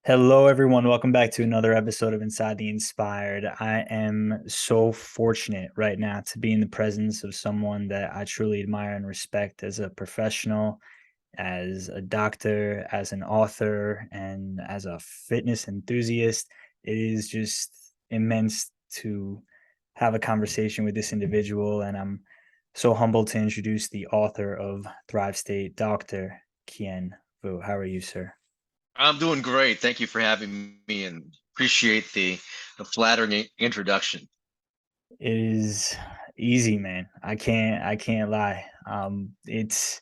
Hello, everyone. Welcome back to another episode of Inside the Inspired. I am so fortunate right now to be in the presence of someone that I truly admire and respect as a professional, as a doctor, as an author, and as a fitness enthusiast. It is just immense to have a conversation with this individual, and I'm so humbled to introduce the author of Thrive State, Dr. Kien Vuu. How are you, sir? I'm doing great. Thank you for having me and appreciate the flattering introduction. It is easy, man. I can't lie. It's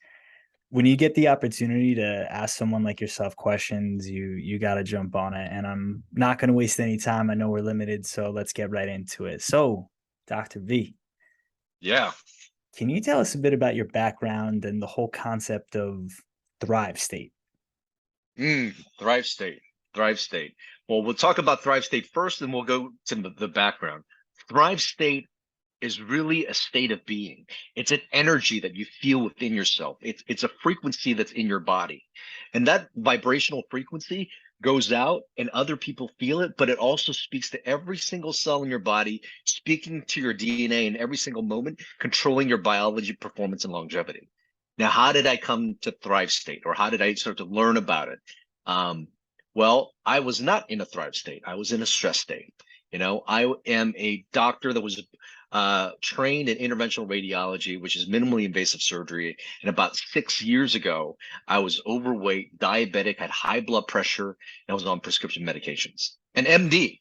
when you get the opportunity to ask someone like yourself questions, you got to jump on it. And I'm not going to waste any time. I know we're limited, so let's get right into it. So, Dr. V, Yeah. can you tell us a bit about your background and the whole concept of Thrive State? Thrive State. Thrive State. Well, we'll talk about Thrive State first, and we'll go to the background. Thrive State is really a state of being. It's an energy that you feel within yourself. It's a frequency that's in your body. And that vibrational frequency goes out and other people feel it, but it also speaks to every single cell in your body, speaking to your DNA in every single moment, controlling your biology, performance, and longevity. Now, how did I come to Thrive State, or how did I start to learn about it? Um, well, I was not in a Thrive State. I was in a stress state. I am a doctor that was trained in interventional radiology, which is minimally invasive surgery. And about 6 years ago, I was overweight, diabetic, had high blood pressure, and I was on prescription medications. An MD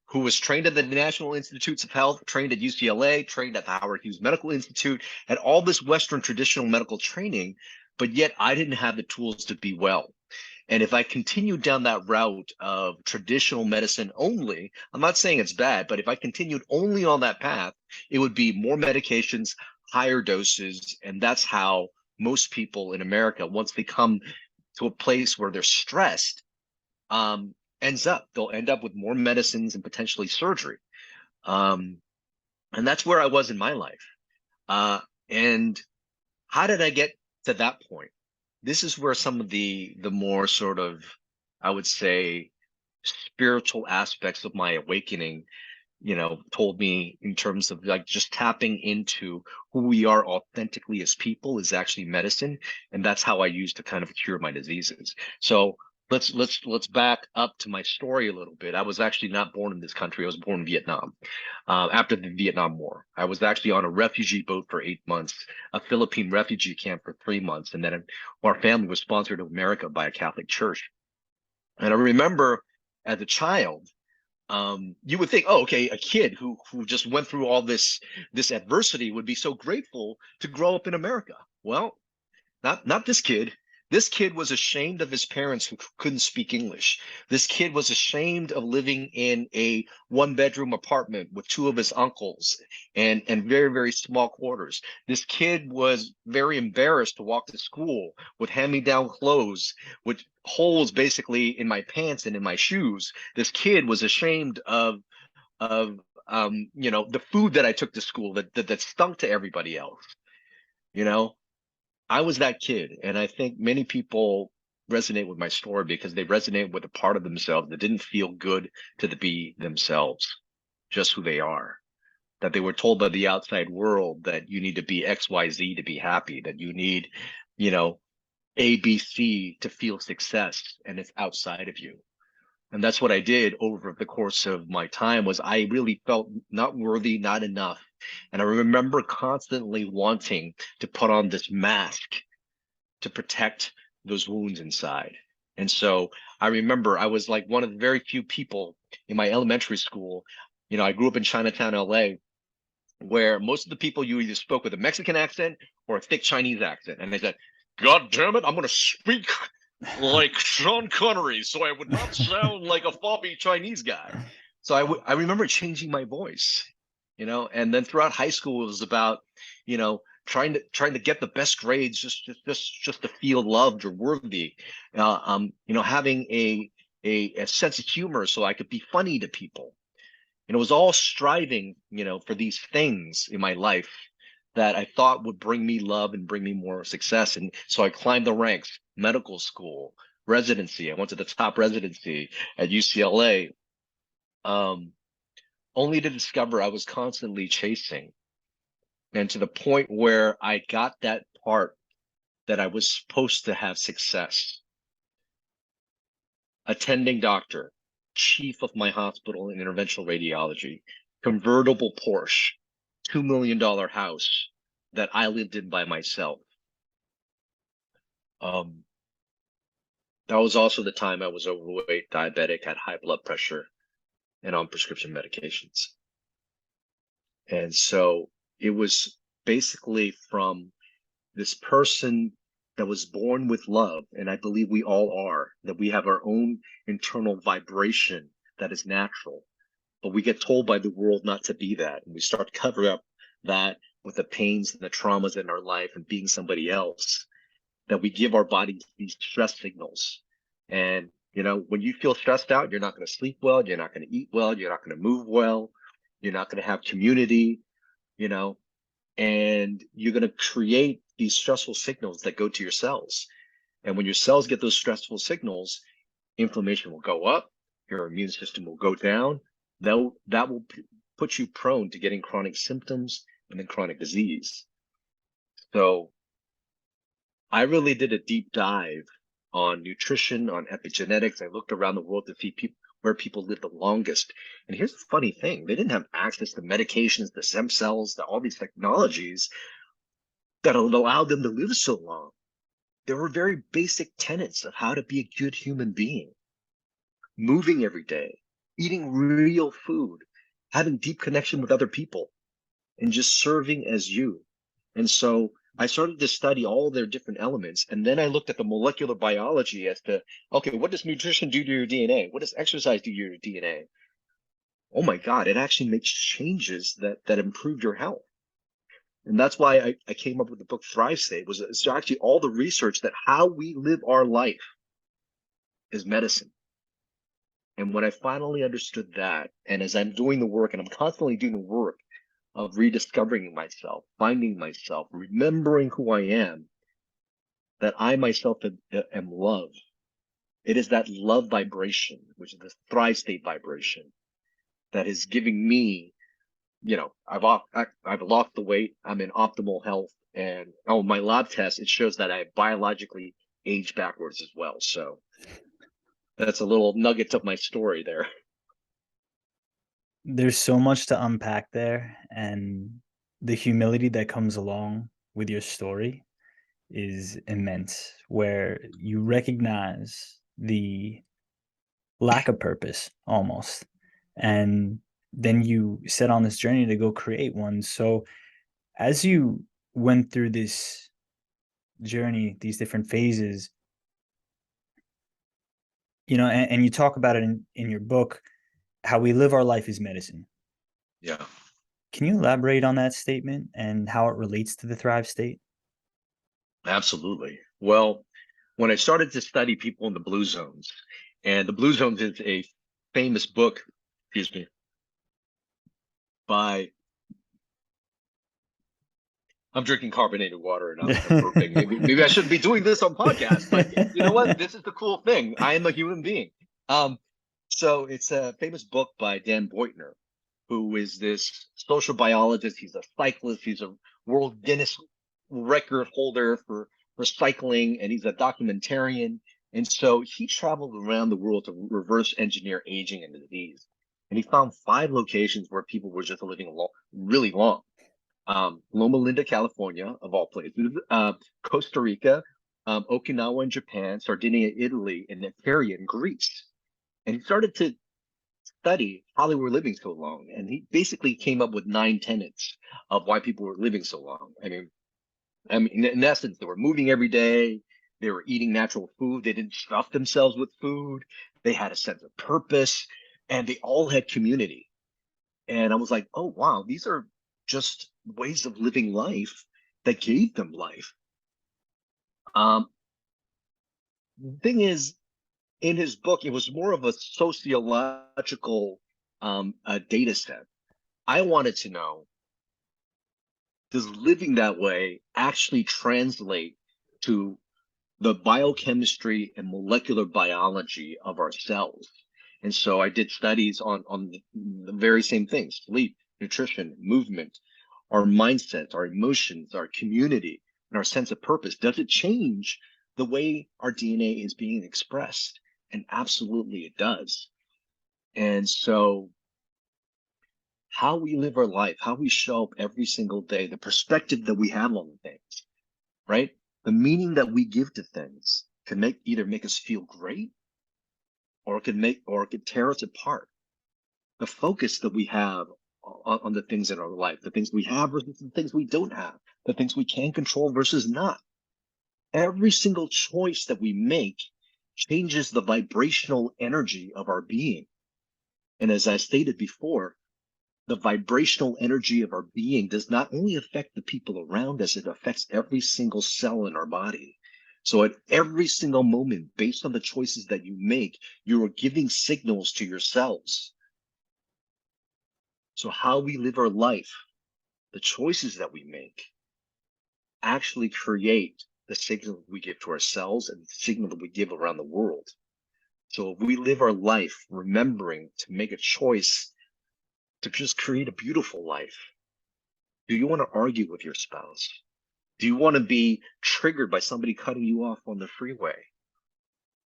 who was trained at the National Institutes of Health, trained at UCLA, trained at the Howard Hughes Medical Institute, had all this Western traditional medical training, but yet I didn't have the tools to be well. And if I continued down that route of traditional medicine only, I'm not saying it's bad, but if I continued only on that path, it would be more medications, higher doses. And that's how most people in America, once they come to a place where they're stressed, um, they'll end up with more medicines and potentially surgery. Um, and that's where I was in my life. And how did I get to that point? This is where some of the more sort of, I would say, spiritual aspects of my awakening, told me, in terms of like just tapping into who we are authentically as people is actually medicine. And that's how I use to kind of cure my diseases. So let's back up to my story a little bit. I was actually not born in this country. I was born in Vietnam. After the Vietnam War, I was actually on a refugee boat for 8 months, a Philippine refugee camp for 3 months, and then our family was sponsored to America by a Catholic church. And I remember, as a child, you would think, oh, okay, a kid who just went through all this adversity would be so grateful to grow up in America. Well, not this kid. This kid was ashamed of his parents who couldn't speak English. This kid was ashamed of living in a one-bedroom apartment with two of his uncles and very, very small quarters. This kid was very embarrassed to walk to school with hand-me-down clothes, with holes basically in my pants and in my shoes. This kid was ashamed of the food that I took to school that stunk to everybody else. You know, I was that kid, and I think many people resonate with my story because they resonate with a part of themselves that didn't feel good to be themselves, just who they are. That they were told by the outside world that you need to be XYZ to be happy, that you need, you know, ABC to feel success, and it's outside of you. And that's what I did over the course of my time. Was I really felt not worthy, not enough. And I remember constantly wanting to put on this mask to protect those wounds inside. And so I remember I was like one of the very few people in my elementary school. I grew up in Chinatown, LA, where most of the people, you either spoke with a Mexican accent or a thick Chinese accent. And they said, God damn it, I'm going to speak like Sean Connery so I would not sound like a fobby Chinese guy. So I remember changing my voice, and then throughout high school, it was about, trying to get the best grades, just to feel loved or worthy, having a sense of humor so I could be funny to people. And it was all striving, for these things in my life that I thought would bring me love and bring me more success. And so I climbed the ranks, medical school, residency. I went to the top residency at UCLA, um, only to discover I was constantly chasing. And to the point where I got that part that I was supposed to have success. Attending doctor, chief of my hospital in interventional radiology, convertible Porsche, $2 million house that I lived in by myself. Um, that was also the time I was overweight, diabetic, had high blood pressure, and on prescription medications. And so it was basically from this person that was born with love, and I believe we all are, that we have our own internal vibration that is natural, but we get told by the world not to be that, and we start covering up that with the pains and the traumas in our life and being somebody else, that we give our bodies these stress signals. And when you feel stressed out, you're not going to sleep well, you're not going to eat well, you're not going to move well, you're not going to have community, you know and you're going to create these stressful signals that go to your cells. And when your cells get those stressful signals, inflammation will go up, your immune system will go down. That will put you prone to getting chronic symptoms and then chronic disease. So I really did a deep dive on nutrition, on epigenetics. I looked around the world to see where people live the longest. And here's the funny thing. They didn't have access to medications, the stem cells, all these technologies that allowed them to live so long. There were very basic tenets of how to be a good human being: moving every day, eating real food, having deep connection with other people, and just serving as you. And so I started to study all their different elements. And then I looked at the molecular biology as to, okay, what does nutrition do to your DNA? What does exercise do to your DNA? Oh my God, it actually makes changes that improve your health. And that's why I came up with the book Thrive State. It's actually all the research that how we live our life is medicine. And when I finally understood that, and as I'm doing the work, and I'm constantly doing the work of rediscovering myself, finding myself, remembering who I am, that I myself am love. It is that love vibration, which is the Thrive State vibration, that is giving me, I've lost the weight, I'm in optimal health, and my lab test, it shows that I biologically aged backwards as well. So that's a little nugget of my story there. There's so much to unpack there, and the humility that comes along with your story is immense, where you recognize the lack of purpose almost, and then you set on this journey to go create one. So as you went through this journey, these different phases, and you talk about it in your book, how we live our life is medicine. Yeah, Can you elaborate on that statement and how it relates to the Thrive State? absolutely. Well, when I started to study people in the blue zones, and the blue zones is a famous book, excuse me, by I'm drinking carbonated water and I'm burping. Maybe I shouldn't be doing this on podcast, but you know what? This is the cool thing. I am a human being. Um, so it's a famous book by Dan Boitner, who is this social biologist. He's a cyclist. He's a world Guinness record holder for cycling, and he's a documentarian. And so he traveled around the world to reverse engineer aging and disease. And he found 5 locations where people were just living really long. Loma Linda, California, of all places, Costa Rica, Okinawa in Japan, Sardinia, Italy, and Ikaria in Greece. And he started to study how they were living so long. And he basically came up with 9 tenets of why people were living so long. I mean, in essence, they were moving every day. They were eating natural food. They didn't stuff themselves with food. They had a sense of purpose, and they all had community. And I was like, oh, wow, these are just ways of living life that gave them life. The thing is, in his book, it was more of a sociological data set. I wanted to know, does living that way actually translate to the biochemistry and molecular biology of our cells. And so I did studies on the very same things: sleep, nutrition, movement, our mindset, our emotions, our community, and our sense of purpose. Does it change the way our DNA is being expressed? And absolutely it does. And so how we live our life, how we show up every single day, the perspective that we have on things, right? The meaning that we give to things can either make us feel great, or it could tear us apart. The focus that we have on the things in our life, the things we have versus the things we don't have, the things we can control versus not. Every single choice that we make changes the vibrational energy of our being. And as I stated before, the vibrational energy of our being does not only affect the people around us, it affects every single cell in our body. So at every single moment, based on the choices that you make, you are giving signals to your cells. So how we live our life, the choices that we make, actually create the signal we give to ourselves and the signal that we give around the world. So if we live our life remembering to make a choice to just create a beautiful life, do you want to argue with your spouse? Do you want to be triggered by somebody cutting you off on the freeway?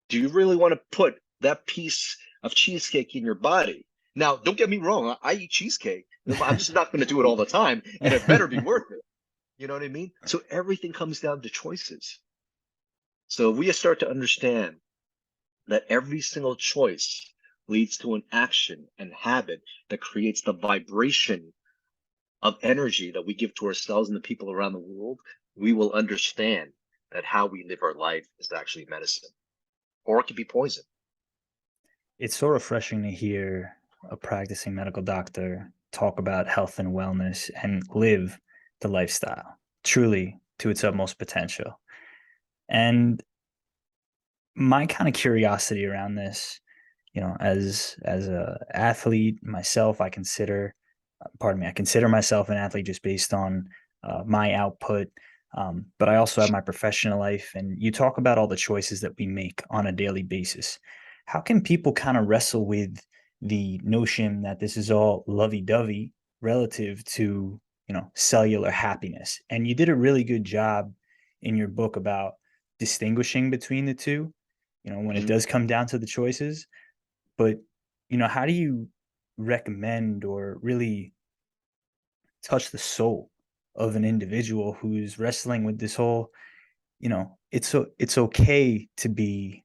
Do you really want to put that piece of cheesecake in your body? Now, don't get me wrong, I eat cheesecake. I'm just not going to do it all the time, and it better be worth it. You know what I mean? So everything comes down to choices. So we start to understand that every single choice leads to an action and habit that creates the vibration of energy that we give to ourselves and the people around the world. We will understand that how we live our life is actually medicine, or it could be poison. It's so refreshing to hear a practicing medical doctor talk about health and wellness and live the lifestyle truly to its utmost potential. And my kind of curiosity around this, as a athlete myself, I consider myself an athlete just based on my output. But I also have my professional life, and you talk about all the choices that we make on a daily basis. How can people kind of wrestle with the notion that this is all lovey-dovey relative to, cellular happiness? And you did a really good job in your book about distinguishing between the two, when it Mhm. does come down to the choices. But, how do you recommend or really touch the soul of an individual who's wrestling with this whole, it's okay to be,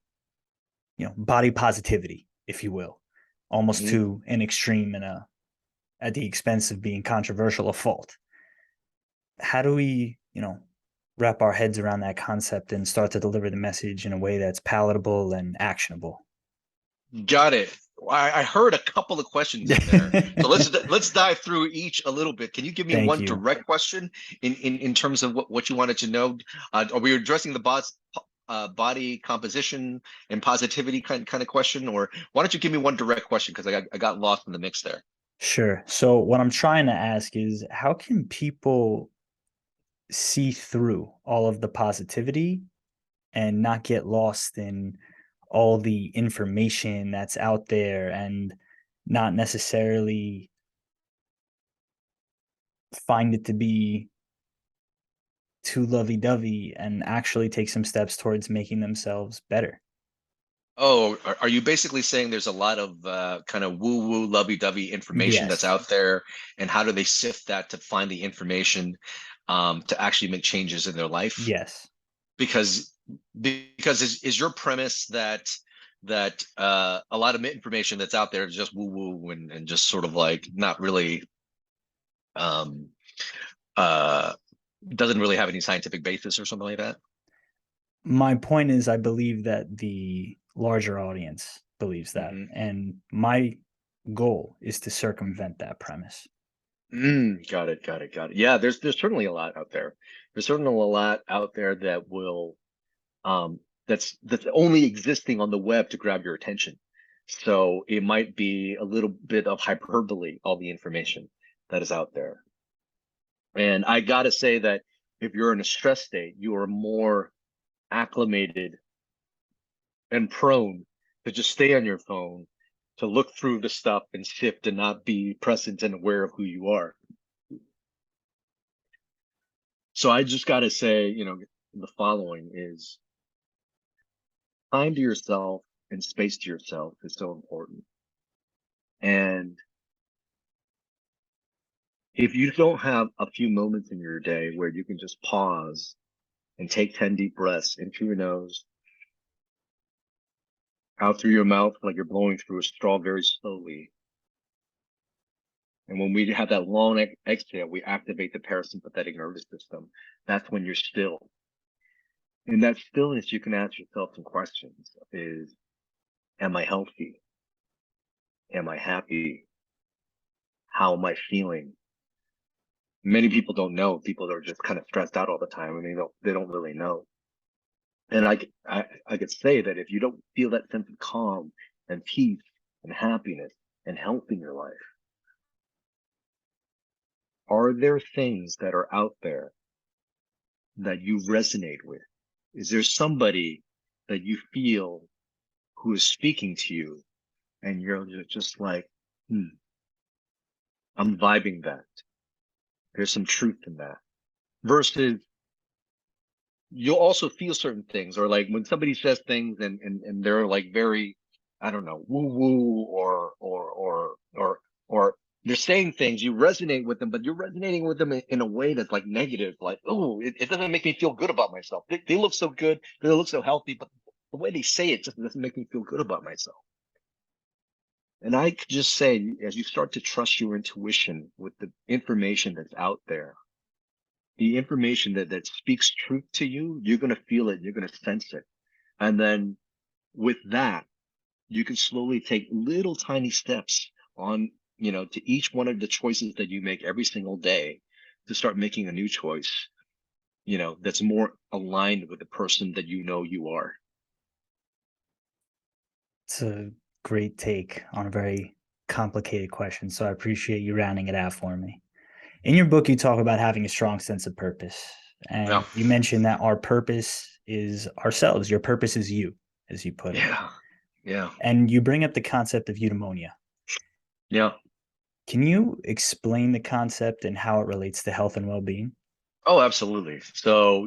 body positivity, if you will, almost Mhm. to an extreme and at the expense of being controversial or fault. How do we, wrap our heads around that concept and start to deliver the message in a way that's palatable and actionable? Got it. I heard a couple of questions in there, so let's dive through each a little bit. Can you give me Thank one you. direct question in terms of what you wanted to know? Are we addressing the body composition and positivity kind of question, or why don't you give me one direct question, because I got lost in the mix there. Sure. So what I'm trying to ask is, how can people see through all of the positivity and not get lost in all the information that's out there and not necessarily find it to be too lovey-dovey and actually take some steps towards making themselves better? Oh, are you basically saying there's a lot of kind of woo-woo, lovey-dovey information that's Yes. out there, and how do they sift that to find the information to actually make changes in their life? Yes. Because is your premise that a lot of information that's out there is just woo-woo and just sort of like not really um, uh, doesn't really have any scientific basis or something like that? My point is, I believe that the larger audience believes that, Mm-hmm. and my goal is to circumvent that premise. Got it, got it, got it. Yeah, there's certainly a lot out there. There's certainly a lot out there that will that's only existing on the web to grab your attention. So it might be a little bit of hyperbole, all the information that is out there. And I gotta say that if you're in a stress state, you are more acclimated and prone to just stay on your phone, to look through the stuff and sift and not be present and aware of who you are. So I just got to say, the following is time to yourself and space to yourself is so important. And if you don't have a few moments in your day where you can just pause and take 10 deep breaths in through your nose, out through your mouth, like you're blowing through a straw very slowly. And when we have that long exhale, we activate the parasympathetic nervous system. That's when you're still. In that stillness, you can ask yourself some questions is, am I healthy? Am I happy? How am I feeling? Many people don't know. People are just kind of stressed out all the time and they don't really know. And I could say that if you don't feel that sense of calm and peace and happiness and health in your life, are there things that are out there that you resonate with? Is there somebody that you feel who is speaking to you and you're just like, I'm vibing that. There's some truth in that. Versus you'll also feel certain things, or like when somebody says things and they're like very, I don't know, woo woo or they're saying things, you resonate with them, but you're resonating with them in a way that's like negative, like, oh, it doesn't make me feel good about myself. They look so good, they look so healthy, but the way they say it just doesn't make me feel good about myself. And I could just say, as you start to trust your intuition with the information that's out there, the information that speaks truth to you, you're going to feel it, you're going to sense it. And then with that, you can slowly take little tiny steps on, to each one of the choices that you make every single day to start making a new choice, that's more aligned with the person that you are. It's a great take on a very complicated question. So I appreciate you rounding it out for me. In your book, you talk about having a strong sense of purpose. Yeah. And you mentioned that our purpose is ourselves. Your purpose is you, as you put it. Yeah. Yeah. And you bring up the concept of eudaimonia. Yeah. Can you explain the concept and how it relates to health and well-being? Oh, absolutely. So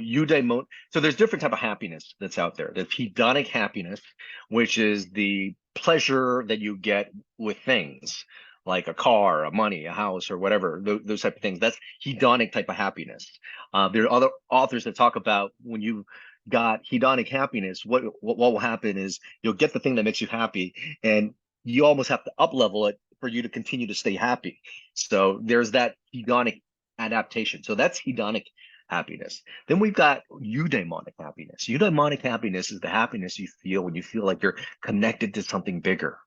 so there's different type of happiness that's out there. There's hedonic happiness, which is the pleasure that you get with things like a car, a money, a house, or whatever, those type of things. That's hedonic type of happiness. There are other authors that talk about when you got hedonic happiness, what will happen is you'll get the thing that makes you happy, and you almost have to up level it for you to continue to stay happy. So there's that hedonic adaptation. So that's hedonic happiness. Then we've got eudaimonic happiness. Eudaimonic happiness is the happiness you feel when you feel like you're connected to something bigger,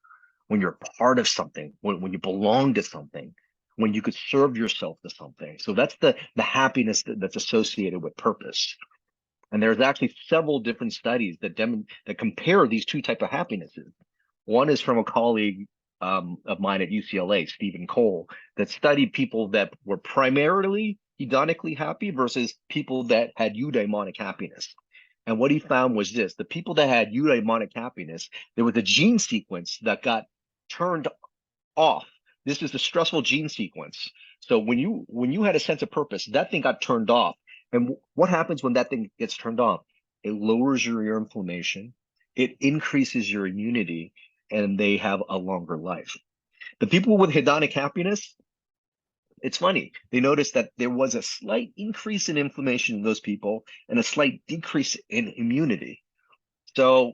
when you're part of something, when you belong to something, when you could serve yourself to something. So that's the happiness that's associated with purpose. And there's actually several different studies that compare these two type of happinesses. One is from a colleague of mine at UCLA, Stephen Cole, that studied people that were primarily hedonically happy versus people that had eudaimonic happiness. And what he found was this: the people that had eudaimonic happiness, there was a gene sequence that got turned off. This is the stressful gene sequence. So when you had a sense of purpose, that thing got turned off. And what happens when that thing gets turned off? It lowers your inflammation, it increases your immunity, and they have a longer life. The people with hedonic happiness, it's funny. They noticed that there was a slight increase in inflammation in those people and a slight decrease in immunity. So,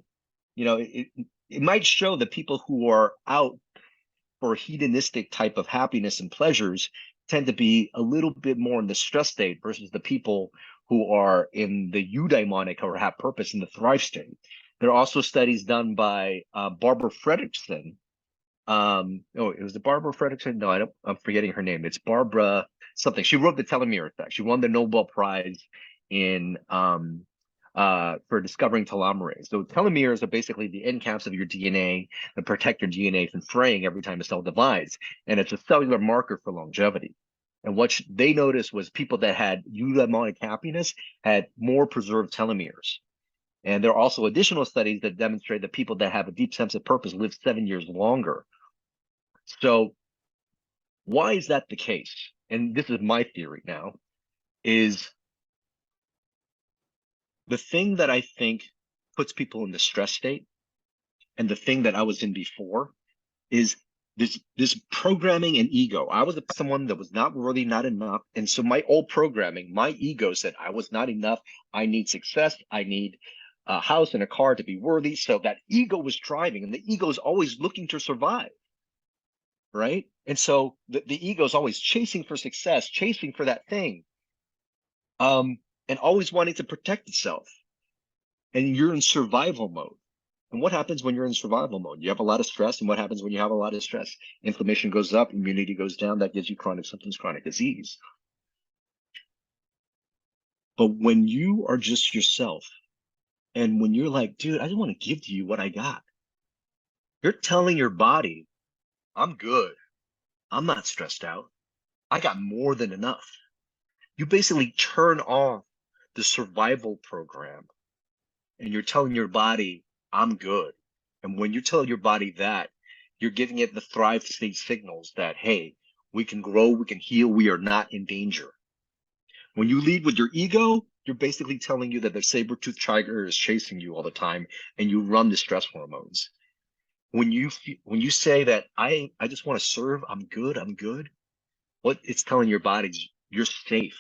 it might show that people who are out for hedonistic type of happiness and pleasures tend to be a little bit more in the stress state versus the people who are in the eudaimonic or have purpose in the thrive state. There are also studies done by Barbara Fredrickson. Oh, it was the Barbara Fredrickson. No, I'm forgetting her name. It's Barbara something. She wrote the telomere effect. She won the Nobel Prize in for discovering telomerase. So telomeres are basically the end caps of your DNA that protect your DNA from fraying every time a cell divides, and it's a cellular marker for longevity. And what they noticed was people that had eudaimonic happiness had more preserved telomeres. And there are also additional studies that demonstrate that people that have a deep sense of purpose live 7 years longer. So why is that the case? And this is my theory now, is the thing that I think puts people in the stress state, and the thing that I was in before, is this programming and ego. I was someone that was not worthy, not enough. And so my old programming, my ego said I was not enough. I need success. I need a house and a car to be worthy. So that ego was driving, and the ego is always looking to survive. Right. And so the ego is always chasing for success, chasing for that thing, and always wanting to protect itself. And you're in survival mode. And what happens when you're in survival mode? You have a lot of stress. And what happens when you have a lot of stress? Inflammation goes up, immunity goes down. That gives you chronic symptoms, chronic disease. But when you are just yourself, and when you're like, dude, I just want to give to you what I got, you're telling your body, I'm good. I'm not stressed out. I got more than enough. You basically turn off the survival program, and you're telling your body, I'm good. And when you tell your body that, you're giving it the thrive state signals that, hey, we can grow, we can heal, we are not in danger. When you lead with your ego, you're basically telling you that the saber-toothed tiger is chasing you all the time, and you run the stress hormones. When you say that I just want to serve, I'm good, what it's telling your body is you're safe.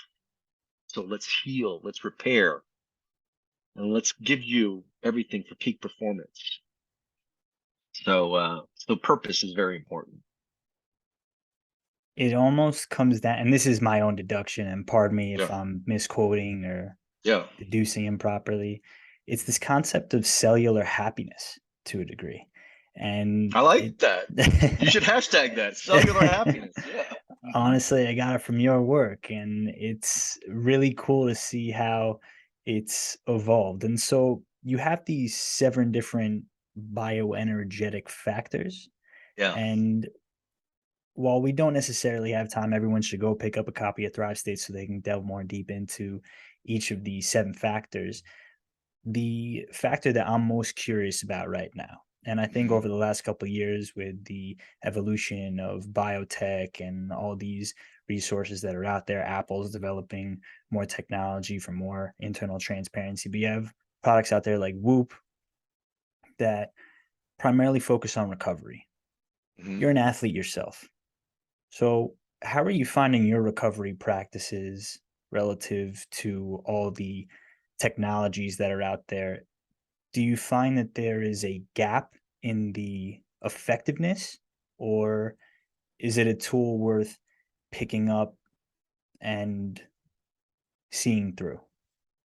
So let's heal, let's repair, and let's give you everything for peak performance. So purpose is very important. It almost comes down, and this is my own deduction, and pardon me if Yeah. I'm misquoting or Yeah. deducing improperly. It's this concept of cellular happiness to a degree. And I like it that. You should hashtag that, cellular happiness. Yeah. honestly, I got it from your work, and it's really cool to see how it's evolved. And so you have these 7 different bioenergetic factors, Yeah. and while we don't necessarily have time, everyone should go pick up a copy of Thrive State so they can delve more deep into each of these 7 factors. The factor that I'm most curious about right now, and I think Mhm. over the last couple of years with the evolution of biotech and all these resources that are out there, Apple's developing more technology for more internal transparency. But you have products out there like Whoop that primarily focus on recovery. Mhm. You're an athlete yourself. So, how are you finding your recovery practices relative to all the technologies that are out there? Do you find that there is a gap in the effectiveness, or is it a tool worth picking up and seeing through?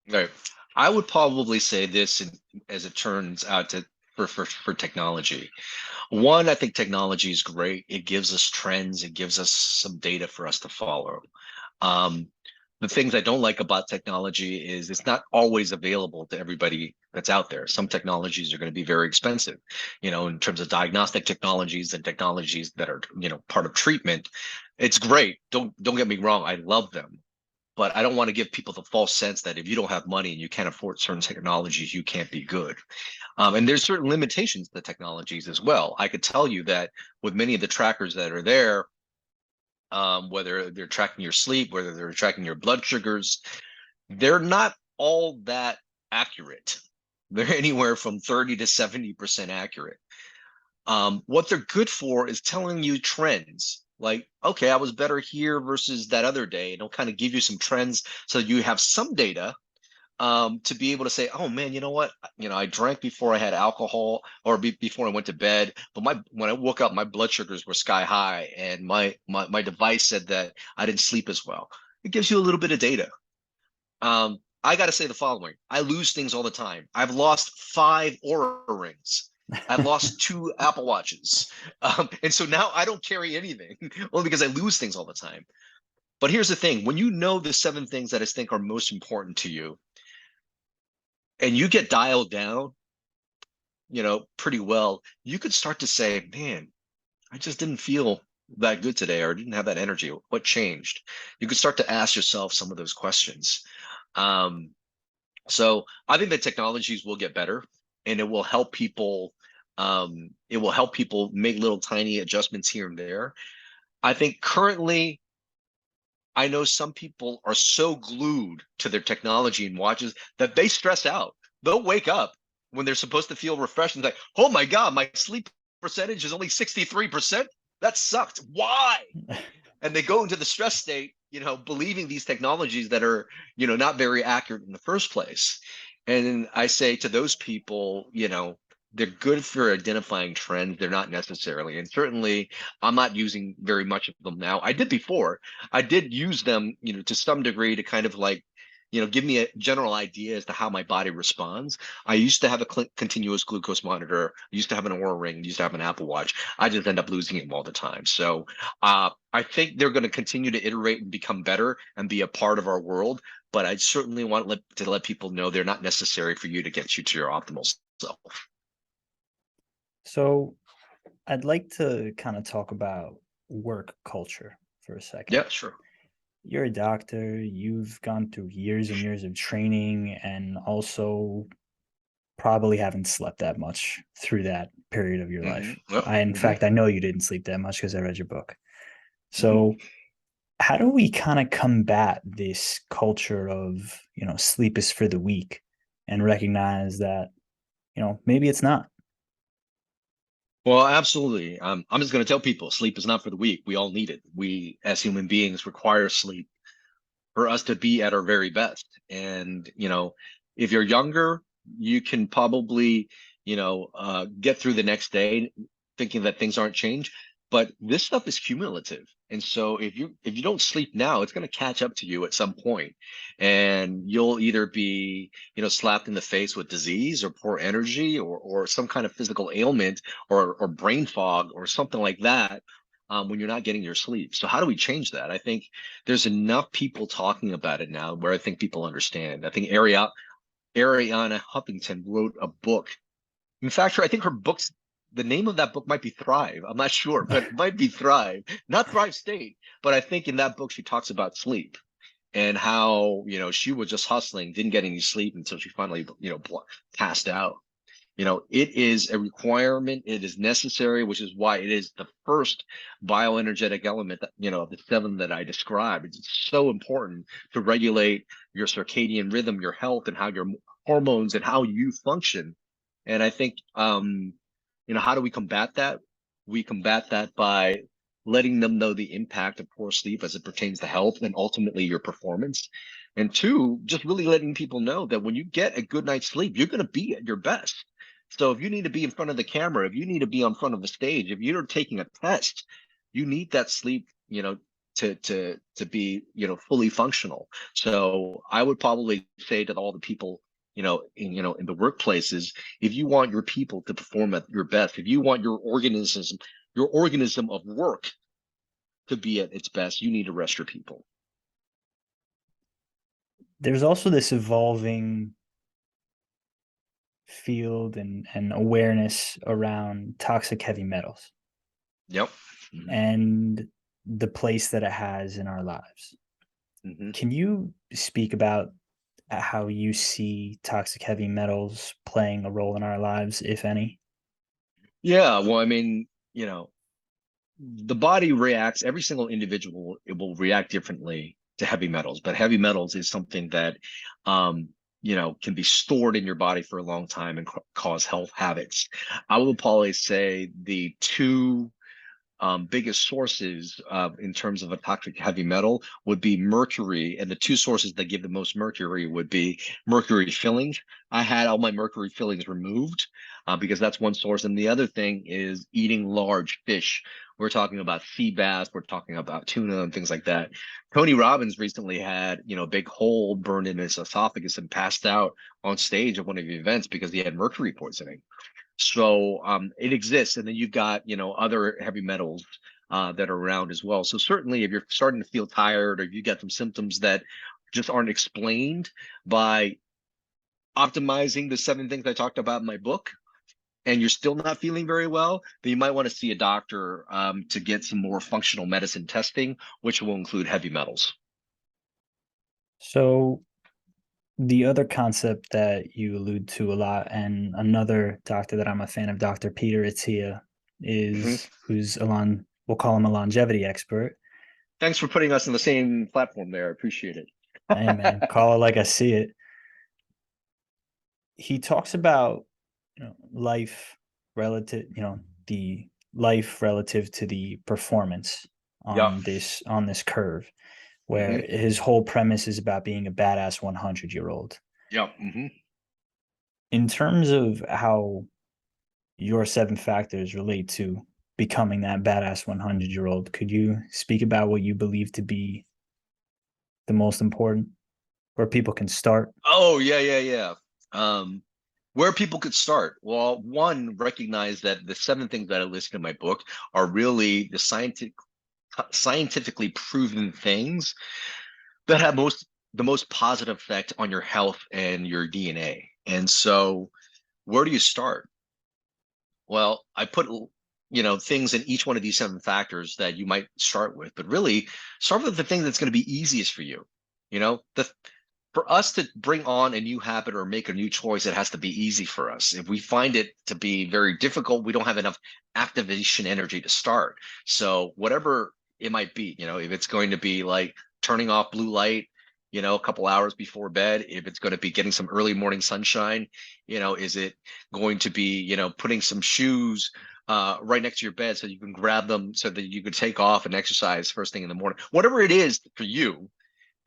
Right. I would probably say this as it turns out to for technology. One, I think technology is great. It gives us trends, it gives us some data for us to follow. Um, the things I don't like about technology is it's not always available to everybody that's out there. Some technologies are going to be very expensive, in terms of diagnostic technologies and technologies that are, part of treatment. It's great. Don't get me wrong. I love them. But I don't want to give people the false sense that if you don't have money and you can't afford certain technologies, you can't be good. And there's certain limitations to technologies as well. I could tell you that with many of the trackers that are there, whether they're tracking your sleep, whether they're tracking your blood sugars, they're not all that accurate. They're anywhere from 30 to 70% accurate. What they're good for is telling you trends. Like, okay, I was better here versus that other day. And it'll kind of give you some trends so you have some data to be able to say, oh man, you know what? I drank before I had alcohol or before I went to bed, but when I woke up, my blood sugars were sky high, and my device said that I didn't sleep as well. It gives you a little bit of data. I got to say the following: I lose things all the time. I've lost 5 Aura rings. I've lost 2 Apple Watches, and so now I don't carry anything only because I lose things all the time. But here's the thing: when you know the 7 things that I think are most important to you, and you get dialed down, pretty well, you could start to say, man, I just didn't feel that good today, or didn't have that energy. What changed? You could start to ask yourself some of those questions. Um, So I think the technologies will get better, and it will help people. It will help people make little tiny adjustments here and there. I think currently, I know some people are so glued to their technology and watches that they stress out. They'll wake up when they're supposed to feel refreshed and like, oh my God, my sleep percentage is only 63%. That sucked. Why? And they go into the stress state, believing these technologies that are, not very accurate in the first place. And I say to those people, they're good for identifying trends. They're not necessarily, and certainly I'm not using very much of them now. I did before. I did use them, to some degree to kind of like, give me a general idea as to how my body responds. I used to have a continuous glucose monitor. I used to have an Oura Ring. I used to have an Apple Watch. I just end up losing them all the time. So I think they're going to continue to iterate and become better and be a part of our world. But I certainly want to let people know they're not necessary for you to get you to your optimal self. So I'd like to kind of talk about work culture for a second. Yeah, sure. You're a doctor, you've gone through years and years of training, and also probably haven't slept that much through that period of your life. Yep. In fact, I know you didn't sleep that much because I read your book. So, how do we kind of combat this culture of, sleep is for the weak and recognize that, maybe it's not? Well, absolutely. I'm just going to tell people sleep is not for the weak. We all need it. We, as human beings, require sleep for us to be at our very best. And, if you're younger, you can probably, get through the next day thinking that things aren't changed. But this stuff is cumulative. And so if you don't sleep now, it's going to catch up to you at some point. And you'll either be, slapped in the face with disease or poor energy or some kind of physical ailment or brain fog or something like that. When you're not getting your sleep. So how do we change that? I think there's enough people talking about it now where I think people understand. I think Ariana Huffington wrote a book. In fact, I think the name of that book might be Thrive. I'm not sure, but it might be Thrive, not Thrive State. But I think in that book, she talks about sleep and how, she was just hustling, didn't get any sleep until she finally, passed out. It is a requirement. It is necessary, which is why it is the first bioenergetic element that, of the seven that I described. It's so important to regulate your circadian rhythm, your health, and how your hormones and how you function. And I think, how do we combat that? We combat that by letting them know the impact of poor sleep as it pertains to health and ultimately your performance. And two, just really letting people know that when you get a good night's sleep, you're going to be at your best. So if you need to be in front of the camera, if you need to be on front of the stage, if you're taking a test, you need that sleep, to be, fully functional. So I would probably say to all the people, in the workplaces, if you want your people to perform at your best, if you want your organism of work to be at its best, you need to rest your people. There's also this evolving field and awareness around toxic heavy metals Yep. Mm-hmm. and the place that it has in our lives. Mm-hmm. Can you speak about how you see toxic heavy metals playing a role in our lives, if any? Yeah. Well, I mean, the body reacts, every single individual, it will react differently to heavy metals, but heavy metals is something that, can be stored in your body for a long time and cause health habits. I will probably say the two biggest sources in terms of a toxic heavy metal would be mercury, and the two sources that give the most mercury would be mercury fillings. I had all my mercury fillings removed because that's one source, and the other thing is eating large fish. We're talking about sea bass, we're talking about tuna and things like that. Tony Robbins recently had, a big hole burned in his esophagus and passed out on stage at one of the events because he had mercury poisoning. So it exists, and then you've got other heavy metals that are around as well. So certainly, if you're starting to feel tired, or you get some symptoms that just aren't explained by optimizing the seven things I talked about in my book, and you're still not feeling very well, then you might want to see a doctor to get some more functional medicine testing, which will include heavy metals. So The other concept that you allude to a lot, and another doctor that I'm a fan of, Dr. Peter Attia, Mhm. is who's we'll call him a longevity expert. Thanks for putting us on the same platform there. I appreciate it. Hey man, call it like I see it. He talks about life relative, the life relative to the performance Yeah. on this curve, where Hmm. his whole premise is about being a badass 100-year-old. Yeah. Hmm. In terms of how your seven factors relate to becoming that badass 100-year-old, could you speak about what you believe to be the most important, where people can start? Oh, yeah, yeah, yeah. Um, where people could start. Well, one, recognize that the seven things that I listed in my book are really the scientifically proven things that have the most positive effect on your health and your DNA. And so, where do you start? Well, I put things in each one of these seven factors that you might start with, but really start with the thing that's going to be easiest for you. The For us to bring on a new habit or make a new choice, it has to be easy for us. If we find it to be very difficult, we don't have enough activation energy to start. So whatever it might be, if it's going to be like turning off blue light, a couple hours before bed, if it's going to be getting some early morning sunshine, is it going to be, putting some shoes right next to your bed so you can grab them so that you could take off and exercise first thing in the morning. Whatever it is for you,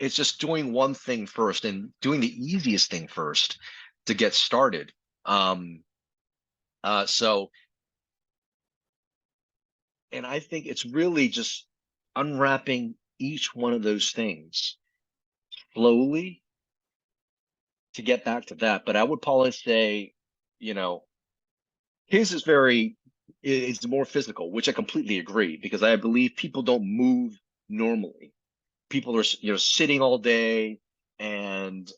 it's just doing one thing first and doing the easiest thing first to get started. Um, so, and I think it's really just unwrapping each one of those things slowly to get back to that. But I would probably say, you know, his is is more physical, which I completely agree because I believe people don't move normally. People are sitting all day and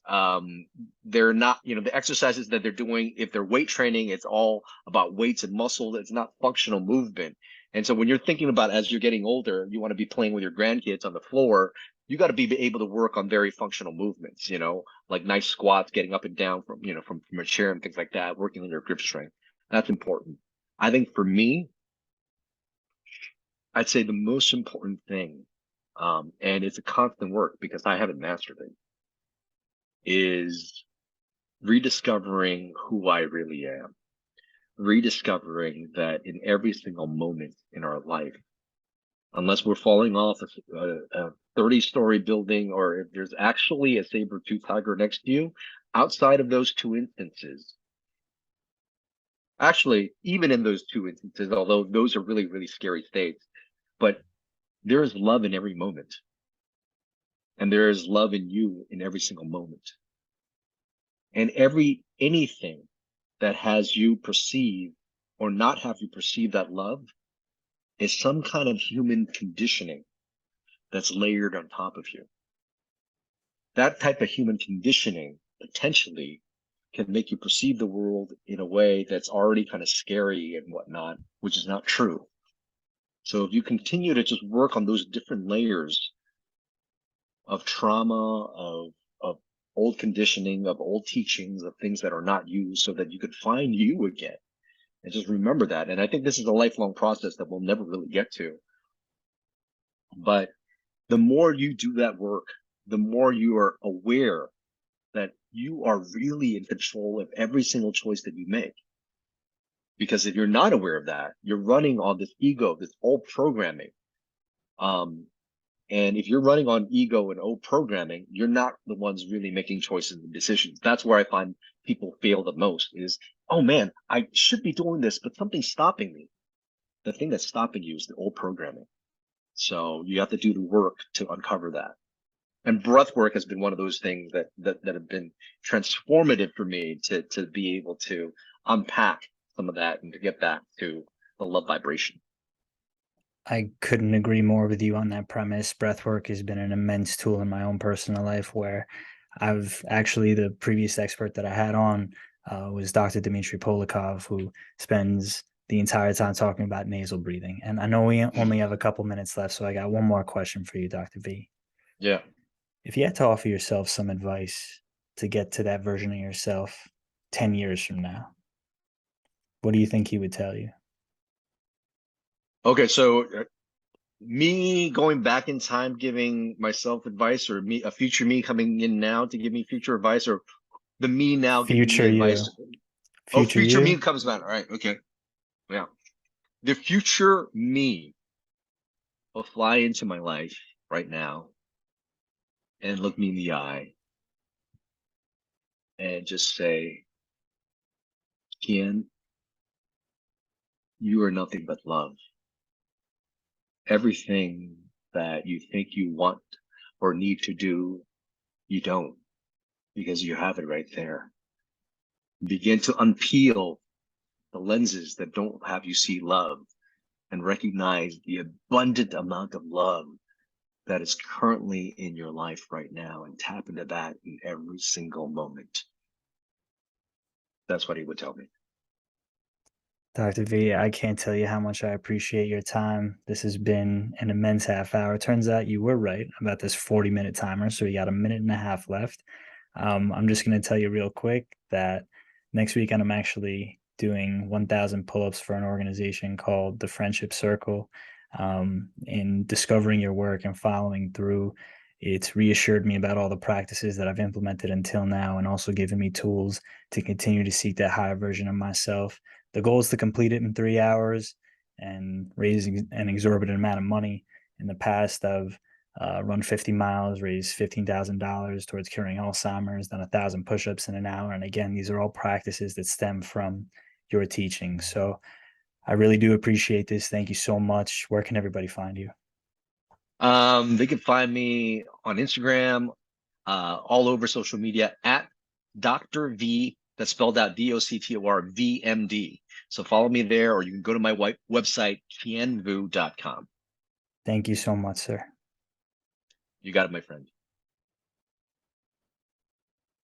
they're not, the exercises that they're doing, if they're weight training, it's all about weights and muscle. It's not functional movement. And so when you're thinking about, as you're getting older, you want to be playing with your grandkids on the floor, you got to be able to work on very functional movements, like nice squats, getting up and down from a chair and things like that, working on your grip strength. That's important. I think for me, I'd say the most important thing, and it's a constant work because I haven't mastered it, is rediscovering who I really am. Rediscovering that in every single moment in our life, unless we're falling off a 30-story building or if there's actually a saber-toothed tiger next to you, outside of those two instances, actually, even in those two instances, although those are really, really scary states, but there is love in every moment. And there is love in you in every single moment. And anything that has you perceive or not have you perceive that love is some kind of human conditioning that's layered on top of you. That type of human conditioning potentially can make you perceive the world in a way that's already kind of scary and whatnot, which is not true. So if you continue to just work on those different layers of trauma, of old conditioning, of old teachings, of things that are not you, so that you could find you again. And just remember that. And I think this is a lifelong process that we'll never really get to. But the more you do that work, the more you are aware that you are really in control of every single choice that you make. Because if you're not aware of that, you're running on this ego, this old programming. Um, And if you're running on ego and old programming, you're not the ones really making choices and decisions. That's where I find people fail the most is, oh man, I should be doing this, but something's stopping me. The thing that's stopping you is the old programming. So you have to do the work to uncover that. And breath work has been one of those things that have been transformative for me to be able to unpack some of that and to get back to the love vibration. I couldn't agree more with you on that premise. Breathwork has been an immense tool in my own personal life where I've actually, the previous expert that I had on was Dr. Dmitry Polikov, who spends the entire time talking about nasal breathing. And I know we only have a couple minutes left, so I got one more question for you, Dr. V. Yeah. If you had to offer yourself some advice to get to that version of yourself 10 years from now, what do you think he would tell you? Okay, so me going back in time giving myself advice, or me, a future me coming in now to give me future advice, or the me now giving me Future advice? you. Oh, Future future me you? comes back. All right, okay. Yeah. The future me will fly into my life right now and look me in the eye and just say, Kien, you are nothing but love. Everything that you think you want or need to do, you don't, because you have it right there. Begin to unpeel the lenses that don't have you see love, and recognize the abundant amount of love that is currently in your life right now, and tap into that in every single moment. That's what he would tell me. Dr. V, I can't tell you how much I appreciate your time. This has been an immense half hour. Turns out you were right about this 40-minute timer, so we got a minute and a half left. I'm just going to tell you real quick that next weekend I'm actually doing 1,000 pull-ups for an organization called the Friendship Circle. In discovering your work and following through, it's reassured me about all the practices that I've implemented until now, and also given me tools to continue to seek that higher version of myself. The goal is to complete it in 3 hours and raise an exorbitant amount of money. In the past, I've run 50 miles, raised $15,000 towards curing Alzheimer's, done 1,000 push-ups in an hour. And again, these are all practices that stem from your teaching. So I really do appreciate this. Thank you so much. Where can everybody find you? They can find me on Instagram, all over social media at Dr. V, that's spelled out DOCTOR VMD. So follow me there, or you can go to my website, kienvuu.com. Thank you so much, sir. You got it, my friend.